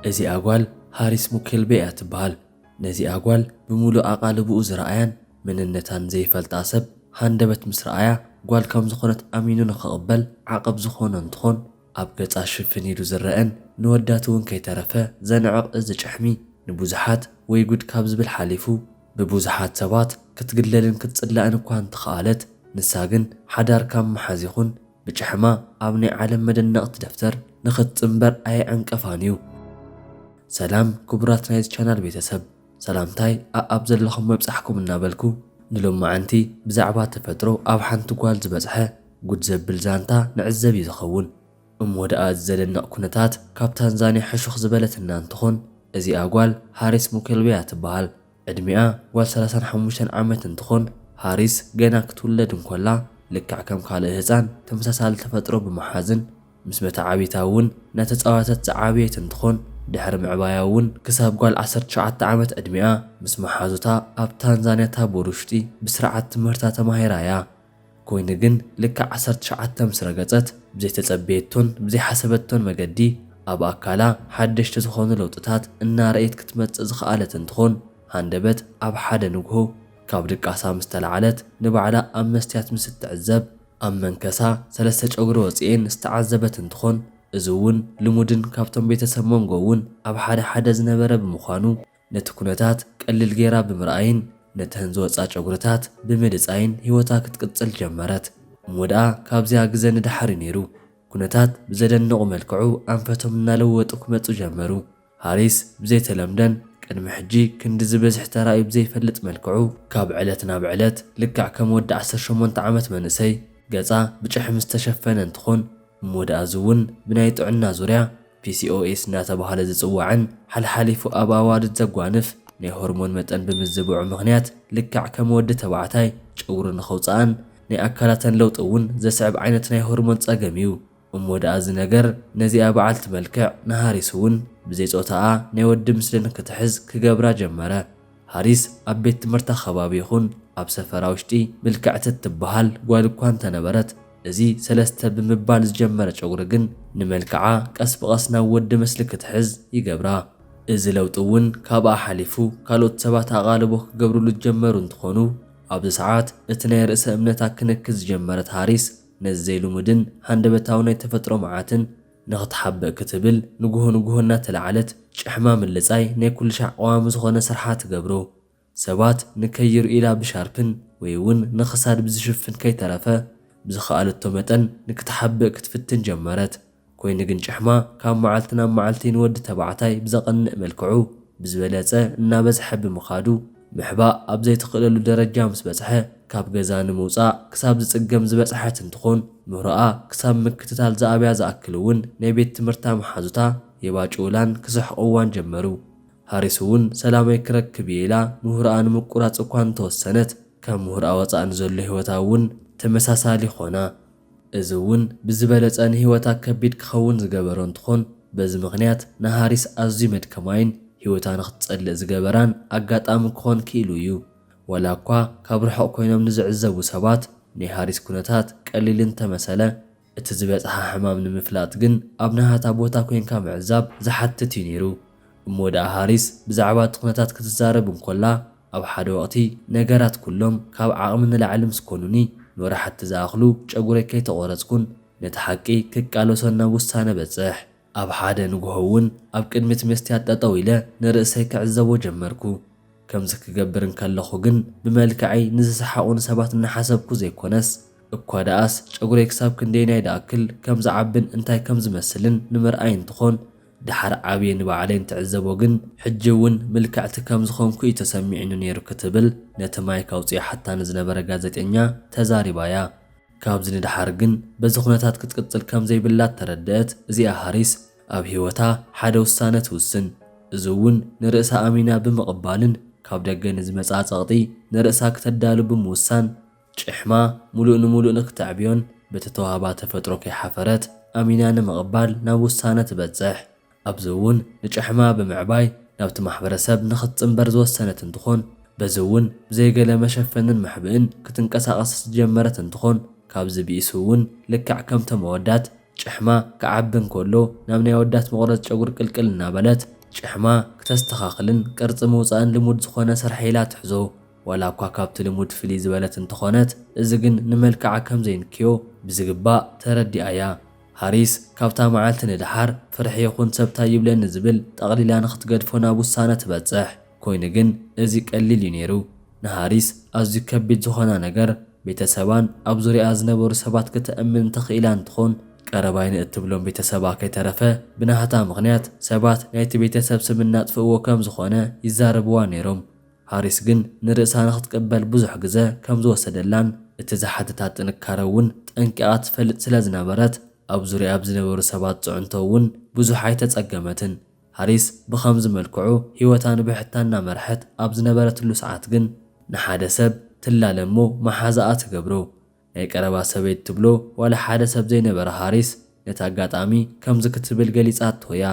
እዚ ኣጓል ሃሪስ ሙኬልቤያ ትበሃል። ነዚ ኣጓል ብምሉእ ኣቓልብኡ ዝረኣያን መንነታን ዘይፈልጣ ሰብ ሃንደበት ምስ ረኣያ ጓል ከም ዝኾነት ኣሚኑ ንኽቕበል ዓቐብ ዝኾነ እንትኾን ኣብ ገጻ ሽፍን ኢሉ ዝረአን ንወዳት እውን ከይተረፈ ዘንዕቕ እዚ ጭሕሚ ንብዙሓት ወይ ጉድ ካብ ዝብል ሓሊፉ ብብዙሓት ሰባት ክትግለልን ክትጽላእን እኳ እንትኸኣለት ንሳ ግን ሓዳር ካብ መሓዝ ይኹን ብጭሕማ ኣብ ናይ ዓለም መደነቕቲ ደፍተር ንኽትጽምበር ኣየዕንቀፋን እዩ። ሰላም ክቡራት ናይዚ ቻናል ቤተሰብ ሰላምታይ ኣብ ዘለኹም መብጻሕኩም እናበልኩ ንሎማዓንቲ ብዛዕባ ተፈጥሮ ኣብ ሓንቲ ጓል ዝበጽሐ ጉድ ዘብል ዛንታ ንዕዘብ እዩ ዝኸውን። ወድኣ ዘደንቕ ኩነታት ካብ ታንዛንያ ሕሹኽ ዝበለትና እንትኾን እዚኣ ጓል ሃሪስ ሙኬልቤያ ትበሃል። ዕድሚኣ ጓል 35 ዓመት እንትኾን ሃሪስ ገና ክትውለድ እንኮላ ልክዕ ከም ካልእ ህፃን ተመሳሳሊ ተፈጥሮ ብምሓዝን ምስ መተዓቢታ እውን ናተፃወተት ዝዓበየት እንትኾን ድሕሪ ምዕባያ እውን ክሳብ ጓል 19 ዓመት ዕድሚኣ ምስ መሓዙታ ኣብ ታንዛንያ ታቦር ውሽጢ ብስርዓት ትምህርታ ተማሂራ እያ። ኮይኑ ግን ልክዕ 19 ምስ ረገፀት ብዘይተጸበየቶን ብዘይሓሰበቶን መገዲ ኣብ ኣካላ ሓደሽቲ ዝኾኑ ለውጥታት እናርአየት ክትመጽእ ዝኽኣለት እንትኾን ሃንደበት ኣብ ሓደ ንግሆ ካብ ድቃሳ ምስ ተለዓለት ንባዕላ ኣብ መስትያት ምስ እትዕዘብ ኣብ መንከሳ 3 ጨጉሪ ወፂአን ዝተዓዘበት እንትኾን እዚ እውን ልሙድን ካብቶም ቤተሰብ መንጎ እውን ኣብ ሓደ ዝነበረ ብምዃኑ ነቲ ኩነታት ቀሊል ጌራ ብምርኣይን ነተን ዝወፃ ጨጉርታት ብምድፃይን ህይወታ ክትቅጽል ጀመረት። እሞድኣ ካብዚያ ግዜ ንድሓሪ ነይሩ ኩነታት ብዘደንቑ መልክዑ ኣንፈቶም እናለወጡ ክመፁ ጀመሩ። ሃሪስ ብዘይተለምደን ቅድሚ ሕጂ ክንዲ ዝበዝሕ ተራእዩ ብዘይፈልጥ መልክዑ ካብ ዕለት ናብ ዕለት ልክዕ ከም ወዲ 18 ዓመት መንእሰይ ገጻ ብጭሕሚ ዝተሸፈነ እንትኾን እሞድኣ እውን ብናይ ጥዕና ዙርያ PCOS እናተባህለ ዝጽዋዕን ሓልሓሊፉ ኣብ ኣዋድድ ዘጓንፍ ናይ ሆርሞን መጠን ብምዝብዑ ምኽንያት ልክዕ ከም ወዲ ተባዕታይ ጨጉሪ ንኸውፅኣን ናይ ኣካላተን ለውጢ እውን ዘስዕብ ዓይነት ናይ ሆርሞን ጸገም እዩ። እሞድኣ እዚ ነገር ነዚኣ በዓልቲ መልክዕ ንሃሪስ እውን ብዘይ ጾታኣ ናይ ወዲ ምስሊ ንክትሕዝ ክገብራ ጀመረ። ሃሪስ ኣብ ቤት ትምህርታ ከባቢ ይኹን ኣብ ሰፈራ ውሽጢ ምልክዕቲ እትበሃል ጓል እኳ እንተነበረት እዚ 3 ብምባል ዝጀመረ ጨጉሪ ግን ንመልክዓ ቀስ ብቐስ ናብ ወዲ ምስሊ ክትሕዝ ይገብራ። እዚ ለውጢ እውን ካብኣ ሓሊፉ ካልኦት ሰባት ኣቓልቦ ክገብርሉ ዝጀመሩ እንትኾኑ ኣብዚ ሰዓት እቲ ናይ ርእሰ እምነታ ክንክዝ ዝጀመረት ሃሪስ ነዚ ዘይልሙድን ሃንደበታዊ ናይ ተፈጥሮ መዓትን ንኽትሓበእ ክትብል ንጉሆ እናተለዓለት ጭሕማ ምልጻይ ናይ ኩልሻዕ ቀዋሚ ዝኾነ ስርሓ ትገብሮ። ሰባት ንከይሩ ኢላ ብሻርፕን ወይ እውን ንኽሳድ ብዝሽፍን ከይተረፈ ብዝኸኣለቶ መጠን ንክትሓብእ ክትፍትን ጀመረት። ኮይኑ ግን ጭሕማ ካብ መዓልቲ ናብ መዓልቲ ንወዲ ተባዕታይ ብዘቐንእ መልክዑ ብዝበለጸ እናበዝሐ ብምኻዱ ምሕባእ ኣብ ዘይትኽእለሉ ደረጃ ምስ በጽሐ ካብ ገዛ ንምውፃእ ክሳብ ዝጽገም ዝበጽሐት እንትኾን ምህሮኣ ክሳብ ምክትታል ዝኣብያ ዝኣክል እውን ናይ ቤት ትምህርታ መሓዙታ የባጭውላን ክስሕቕዋን ጀመሩ። ሃሪስ እውን ሰላማይ ክረክብ ኢላ ምህሮኣ ንምቁራጽ እኳ እንተወሰነት ካብ ምህሮኣ ወፃእ ንዘሎ ህይወታ እውን ተመሳሳሊ ኾና። እዚ እውን ብዝበለጸ ንህይወታ ከቢድ ክኸውን ዝገበሮ እንትኾን በዚ ምኽንያት ንሃሪስ ኣዝዩ መድከማይን ህይወታ ንኽትጸልእ ዝገበራን ኣጋጣሚ ክኾን ክኢሉ እዩ። ወላ እኳ ካብ ርሑቕ ኮይኖም ንዝዕዘቡ ሰባት ናይ ሃሪስ ኩነታት ቀሊልን ተመሰለ እቲ ዝበጽሐ ሕማም ንምፍላጥ ግን ኣብ ናሃታ ቦታ ኮይንካ ምዕዛብ ዝሓትት እዩ ነይሩ። እሞድኣ ሃሪስ ብዛዕባ እቲ ኩነታት ክትዛረብ እንኮላ ኣብ ሓደ ወቕቲ ነገራት ኩሎም ካብ ዓቕሚ ንላዕሊ ምስ ኮኑኒ ንወራሕቲ ዝኣኽሉ ጨጉረይ ከይተቖረጽኩን ነቲ ሓቂ ክቃለሶን ናብ ውሳነ በጽሕ። ኣብ ሓደ ንግሆ እውን ኣብ ቅድሚት መስትያት ጠጠው ኢለ ንርእሰይ ክዕዘቦ ጀመርኩ። ከምዚ ክገብር እንከለኹ ግን ብመልክዐይ ንዝሰሓቑን ሰባት እናሓሰብኩ ዘይኮነስ እኳ ደኣስ ጨጉረይ ክሳብ ክንደይናይ ደኣክል ከም ዝዓብን እንታይ ከም ዝመስልን ንምርኣይ እንትኾን ድሓር ዓብየ ንባዕለይ እንትዕዘቦ ግን ሕጂ እውን ምልክዕቲ ከም ዝኾንኩ እዩ ተሰሚዕኒ ነይሩ ክትብል ነቲ ማይ ካውፅያ ሓታ ንዝነበረ ጋዜጠኛ ተዛሪባያ። ካብዚ ንድሓር ግን በዚ ኩነታት ክትቅጽል ከም ዘይብላት ተረድአት እዚኣ ሃሪስ ኣብ ህይወታ ሓደ ውሳነ ትውስን። እዚ እውን ንርእሳ ኣሚና ብምቕባልን ካብ ደገ ንዝመጻ ጸቕጢ ንርእሳ ክተዳሉ ብምውሳን ጭሕማ ሙሉእ ንምሉእ ንክትዕብዮን በቲ ተዋህባ ተፈጥሮ ከይሓፈረት ኣሚና ንምቕባል ናብ ውሳነ ትበጽሕ። ኣብዚ እውን ንጭሕማ ብምዕባይ ናብቲ ማሕበረሰብ ንኽትጽምበር ዝወሰነት እንትኾን በዚ እውን ብዘይገለ መሸፈንን መሕብእን ክትንቀሳቐስ ዝጀመረት እንትኾን ካብዚ ቢእሱ እውን ልክዕ ከምቶም ኣወዳት ጭሕማ ክዓብን ከሎ ናብ ናይ ወዳት መቑረፂ ጨጉሪ ቅልቅል እናበለት ጭሕማ ክተስተኻኽልን ቅርፂ ምውፃእን ልሙድ ዝኾነ ስርሒላ ትሕዞ ዋላ እኳ ካብቲ ልሙድ ፍልይ ዝበለት እንተኾነት እዚ ግን ንመልክዓ ከም ዘይንክዮ ብዝግባእ ተረዲኣያ። ሃሪስ ካብታ መዓልቲ ንድሓር ፍርሒ ይኹን ሰብታ ይብለኒ ዝብል ጠቕሊላ ንኽትገድፎ ናብ ውሳነ ትበፅሕ ኮይኑ ግን እዚ ቀሊል እዩ ነይሩ። ንሃሪስ ኣዝዩ ከቢድ ዝኾነ ነገር ቤተሰባን ኣብ ዙርያ ዝነበሩ ሰባት ክትእምን ተኽኢላ እንትኾን ቀረባይን እትብሎም ቤተሰባ ከይተረፈ ብናሃታ ምኽንያት ሰባት ናይቲ ቤተሰብ ስም እናጥፍእዎ ከም ዝኾነ ይዛረብዋ ነይሮም። ሃሪስ ግን ንርእሳ ንኽትቅበል ብዙሕ ግዜ ከም ዝወሰደላን እቲ ዝሓትታት ጥንካረ እውን ጠንቂቓ ትፈልጥ ስለ ዝነበረት ኣብ ዙርያ ዝነበሩ ሰባት ጽዕንቶ እውን ብዙሕ ኣይተጸገመትን። ሃሪስ ብኸምዚ መልክዑ ህይወታ ንብሕታ እናመርሐት ኣብ ዝነበረትሉ ሰዓት ግን ንሓደ ሰብ ትላለ እሞ መሓዛኣ ትገብሮ ናይ ቀረባ ሰበይት ትብሎ ዋላ ሓደ ሰብ ዘይነበረ ሃሪስ ነቲ ኣጋጣሚ ከምዚ ክትብል ገሊጻት ትወያ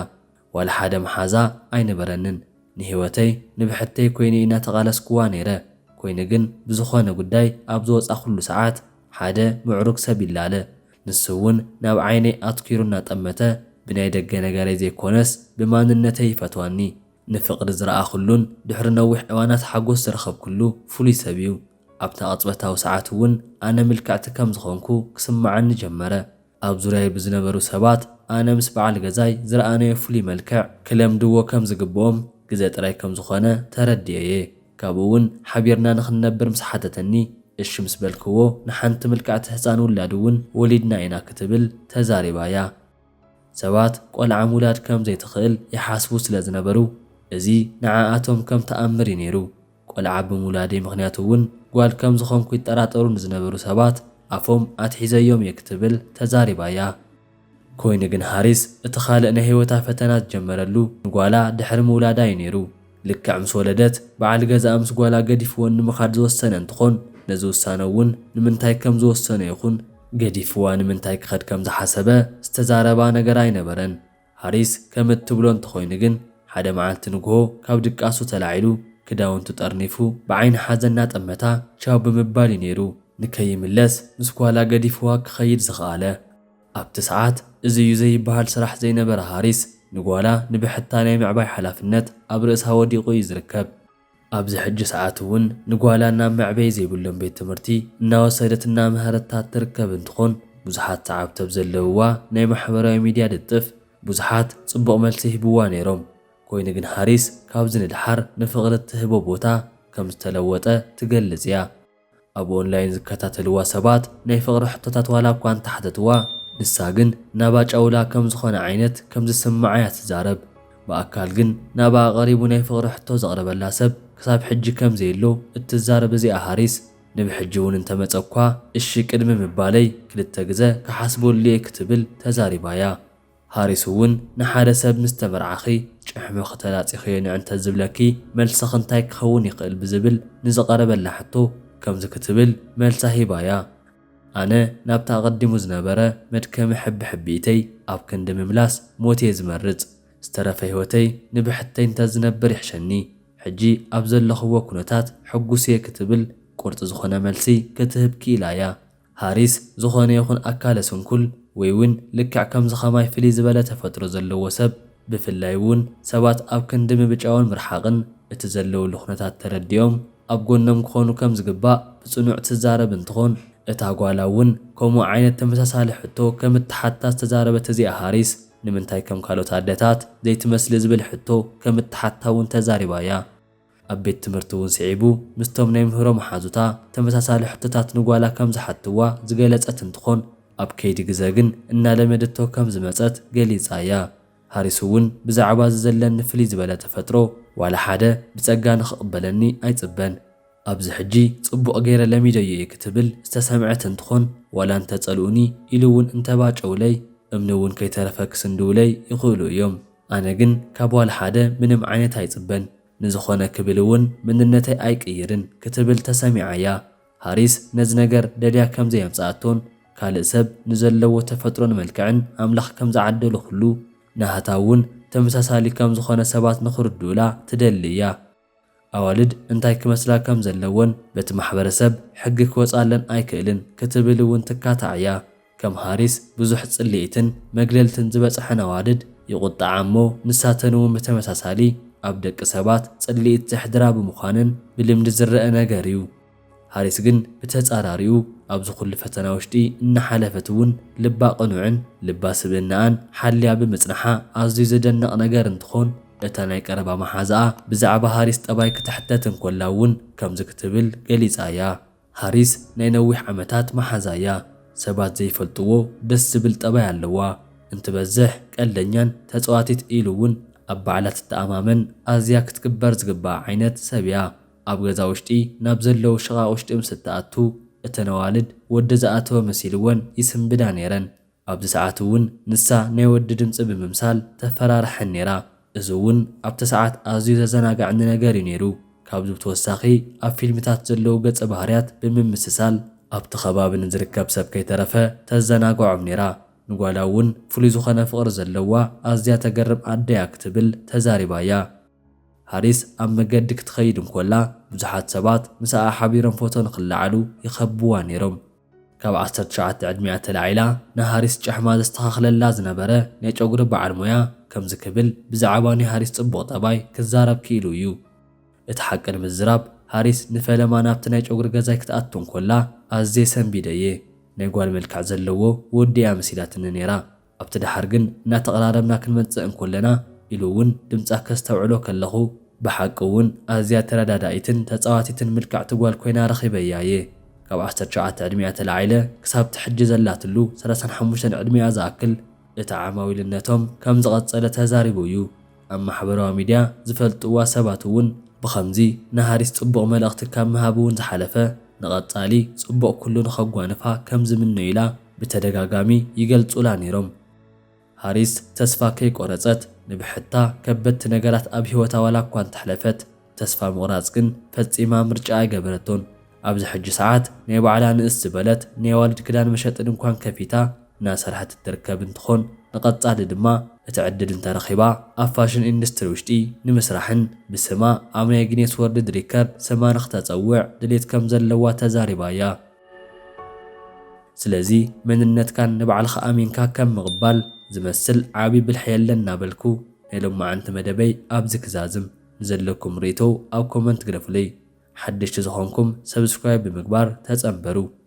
ዋላ ሓደ መሓዛ ኣይነበረንን ንህይወተይ ንብሕተይ ኮይነ እናተቓለስክዋ ነይረ ኮይኑ ግን ብዝኾነ ጉዳይ ኣብ ዝወፃኹሉ ሰዓት ሓደ ምዕሩግ ሰብ ይላለ ንሱ እውን ናብ ዓይነይ ኣትኪሩ እናጠመተ ብናይ ደገ ነገረይ ዘይኮነስ ብማንነተይ ይፈትዋኒ ንፍቕሪ ዝረኣኹሉን ድሕሪ ነዊሕ እዋናት ሓጎስ ዝረኸብኩሉ ፍሉይ ሰብ እዩ። ኣብታ ቅጽበታዊ ሰዓት እውን ኣነ ምልክዕቲ ከም ዝኾንኩ ክስምዓኒ ጀመረ። ኣብ ዙርያይ ብዝነበሩ ሰባት ኣነ ምስ በዓል ገዛይ ዝረኣነዮ ፍሉይ መልክዕ ክለምድዎ ከም ዝግብኦም ግዜ ጥራይ ከም ዝኾነ ተረድየየ። ካብኡ እውን ሓቢርና ንኽንነብር ምስ ሓተተኒ እሺ ምስ በልክዎ ንሓንቲ ምልክዕቲ ህፃን ውላድ እውን ወሊድና ኢና ክትብል ተዛሪባያ። ሰባት ቆልዓ ምውላድ ከም ዘይትኽእል ይሓስቡ ስለ ዝነበሩ እዚ ንዓኣቶም ከም ተኣምር እዩ ነይሩ። ቆልዓ ብምውላደይ ምኽንያቱ እውን ጓል ከም ዝኾንኩ ይጠራጠሩ ንዝነበሩ ሰባት ኣፎም ኣትሒዘዮም እየ ክትብል ተዛሪባያ። ኮይኑ ግን ሃሪስ እቲ ካልእ ናይ ህይወታ ፈተና ዝጀመረሉ ንጓላ ድሕሪ ምውላዳ እዩ ነይሩ። ልክዕ ምስ ወለደት በዓል ገዛኣ ምስ ጓላ ገዲፍዎ ንምኻድ ዝወሰነ እንትኾን ነዚ ውሳነ እውን ንምንታይ ከም ዝወሰነ ይኹን ገዲፍዋ ንምንታይ ክኸድ ከም ዝሓሰበ ዝተዛረባ ነገር ኣይነበረን። ሃሪስ ከም እትብሎ እንተኾይኑ ግን ሓደ መዓልቲ ንግሆ ካብ ድቃሱ ተላዒሉ ክዳውንቱ ጠርኒፉ ብዓይኒ ሓዘን እናጠመታ ቻው ብምባል እዩ ነይሩ ንከይምለስ ምስ ጓላ ገዲፍዋ ክኸይድ ዝኸኣለ። ኣብቲ ሰዓት እዚ እዩ ዘይበሃል ስራሕ ዘይነበረ ሃሪስ ንጓላ ንብሕታ ናይ ምዕባይ ሓላፍነት ኣብ ርእሳ ወዲቑ እዩ ዝርከብ። ኣብዚ ሕጂ ሰዓት እውን ንጓላ ናብ መዕበይ ዘይብሎም ቤት ትምህርቲ እናወሰደት እናምሃረታ ትርከብ እንትኾን ብዙሓት ተዓብተብ ዘለውዋ ናይ ማሕበራዊ ሚድያ ድጥፍ ብዙሓት ጽቡቕ መልሲ ይህብዋ ነይሮም። ኮይኑ ግን ሃሪስ ካብዚ ንድሓር ንፍቕሪ እትህቦ ቦታ ከም ዝተለወጠ ትገልጽ እያ። ኣብ ኦንላይን ዝከታተልዋ ሰባት ናይ ፍቕሪ ሕቶታት ዋላ እኳ እንተሓተትዋ ንሳ ግን ናባ ጫውላ ከም ዝኾነ ዓይነት ከም ዝስምዓ እያ ትዛረብ። ብኣካል ግን ናባ ቀሪቡ ናይ ፍቕሪ ሕቶ ዘቕረበላ ሰብ ክሳብ ሕጂ ከም ዘየሎ እትዛረብ እዚኣ ሃሪስ ንብሕጂ እውን እንተመፀ እኳ እሺ ቅድሚ ምባለይ ክልተ ግዜ ክሓስበሉ እየ ክትብል ተዛሪባያ። ሃሪስ እውን ንሓደ ሰብ ምስ ተመርዓኺ ጭሕሞ ከተላፂኽዮ ንዕንተ ዝብለኪ መልስኽ እንታይ ክኸውን ይኽእል ብዝብል ንዝቐረበላ ሕቶ ከምዚ ክትብል መልሳ ሂባያ። ኣነ ናብታ ቀዲሙ ዝነበረ መድከሚ ሕቢሕቢኢተይ ኣብ ክንዲ ምምላስ ሞት እየ ዝመርፅ ዝተረፈ ህይወተይ ንብሕተይ እንተዝነብር ይሕሸኒ ሕጂ ኣብ ዘለኽዎ ኩነታት ሕጉስ እየ ክትብል ቁርጢ ዝኾነ መልሲ ክትህብ ክኢላያ። ሃሪስ ዝኾነ ይኹን ኣካለ ስንኩል ወይ እውን ልክዕ ከምዚ ኸማይ ፍልይ ዝበለ ተፈጥሮ ዘለዎ ሰብ ብፍላይ እውን ሰባት ኣብ ክንዲ ምብጫውን ምርሓቕን እቲ ዘለውሉ ኩነታት ተረዲኦም ኣብ ጎኖም ክኾኑ ከም ዝግባእ ብጽኑዕ ትዛረብ እንትኾን እታ ጓላ እውን ከምኡ ዓይነት ተመሳሳሊ ሕቶ ከም እትሓታ ዝተዛረበት እዚኣ ሃሪስ ንምንታይ ከም ካልኦት ኣደታት ዘይትመስሊ ዝብል ሕቶ ከም እትሓታ እውን ተዛሪባያ። ኣብ ቤት ትምህርቲ እውን ስዒቡ ምስቶም ናይ ምህሮ መሓዙታ ተመሳሳሊ ሕቶታት ንጓላ ከም ዝሓትዋ ዝገለጸት እንትኾን ኣብ ከይዲ ግዜ ግን እናለመደቶ ከም ዝመፀት ገሊጻያ። ሃሪስ እውን ብዛዕባ ዝዘለኒ ፍልይ ዝበለ ተፈጥሮ ዋላ ሓደ ብጸጋ ንኽቕበለኒ ኣይጽበን ኣብዚ ሕጂ ጽቡቕ ገይረ ለሚደዮ እየ ክትብል ዝተሰምዐት እንትኾን ዋላ እንተጸልኡኒ ኢሉ እውን እንተባጨውለይ እምኒ እውን ከይተረፈ ክስንድውለይ ይኽእሉ እዮም። ኣነ ግን ካብ ዋላ ሓደ ምንም ዓይነት ኣይጽበን ንዝኾነ ክብል እውን ምንነተይ ኣይቅይርን ክትብል ተሰሚዓያ። ሃሪስ ነዚ ነገር ደድያ ከም ዘየምፅኣቶን ካልእ ሰብ ንዘለዎ ተፈጥሮን መልክዕን ኣምላኽ ከም ዝዓደሎ ኩሉ ናሃታ እውን ተመሳሳሊ ከም ዝኾነ ሰባት ንኽርድኡላ ትደሊ እያ። ኣዋልድ እንታይ ክመስላ ከም ዘለወን በቲ ማሕበረሰብ ሕጊ ክወፃለን ኣይክእልን ክትብል እውን ትካታዕያ። كم هاريس بزح صليتن مجللتن زبصح نوادد يقطع عمو نساتنو متمساسالي أبدك سبات صليت زحدرا بمخانن بلمد زرق نجاريو هاريس جن بتتصاراريو أبزو كل فتنا وشتي إن حلفتون لبا قنوعن لبا سبنان حليا بمصنحة أزي زدنق نجار انتخون لتناي قربا محازا بزعب هاريس طباي كتحتتن كلاون كم زكتبل قليز آيا هاريس نينوح عمتات محازايا سبات زي فلطوو دس بالطباي اللوا انت بزح قلنيان تصواتيت إيلوون أبعلات التأمامن أزيا كتكبر زقبا عينت سبيا أب غزا وشتي نابزلو شغا وشتي مستأتو اتنوالد ود زأتو مسيلون يسم بدا نيرن أب ساعتون نسا نيود دمص بممثال تفرارح نيرا ازون أب تساعت أزيو زناقع عند نجاري نيرو كابزو توساخي أب فيلمتات زلو قص بهاريات بممسسال أب تخباب نزركب سبكي ترفه تزناقع عمنيرا نقولاون فليزو خنا فقر زلوا أزيا تقرب عديا كتبل تزاربايا هاريس أم مجد كتخيد مكولا بزحات سبات مساء حبيرن فوتون خلعلو يخبوا نيرم كاب 19 عدميات العيلة نهاريس جحماد استخاخل اللازن بره نيج أقرب بعلمويا كم زكبل بزعباني هاريس تبو طباي كزارب كيلو يو اتحقن مزراب هاريس نفل ما نابت نيج أقرب غزاي كتأتون كولا أزي سنبيديه نيقوال ملكع زلوو ودي أمسيلات نيرا أبتدحرقن ناتقراربنا كنمتزئن كلنا إلوون دمصاك كستوعلو كلخو بحقون أزيا تردادايتن تصواتيتن ملكع تقوال كوينا رخيبيايه كاب 19 عدميات العيلة كساب تحجز اللاتلو 35 عدمية زاكل لتعامويلنتهم كم زغطسلة تزاربويو أما حبروا ميديا زفلطوا سباتون بخمزي نهاريس صبق ملأخت كم مهابون زحلفة نغطالي صبق كلو نخقوانفها كم زمنو إلا بتدقاقامي يقلطولا نيرم هاريس تسفا كي قرصت نبحتا كبت نجرات أب هيوتا ولا كوان تحلفت تسفا مغرازكن فتصيما مرجعي قبرتون أبز حج ساعات نيبو على نقص بلت نيوالد كدان مشت انكوان كفيتا ناس رحت التركب انتخون نقط صعد دما اتعدد انت رخيبا أفاشن اندستري وشتي نمسرحن بسما عمي جنيس ورد ريكارد سما نختا تصوع دليت كم زلوا تزاربايا سلازي من النت كان نبع الخامين كم مغبال زمسل عابي بالحيل لنا بلكو نيلو ما انت مدبي أبزك زازم نزلكم ريتو أو كومنت قرفلي حدش تزخونكم سبسكرايب بمقبار تزنبرو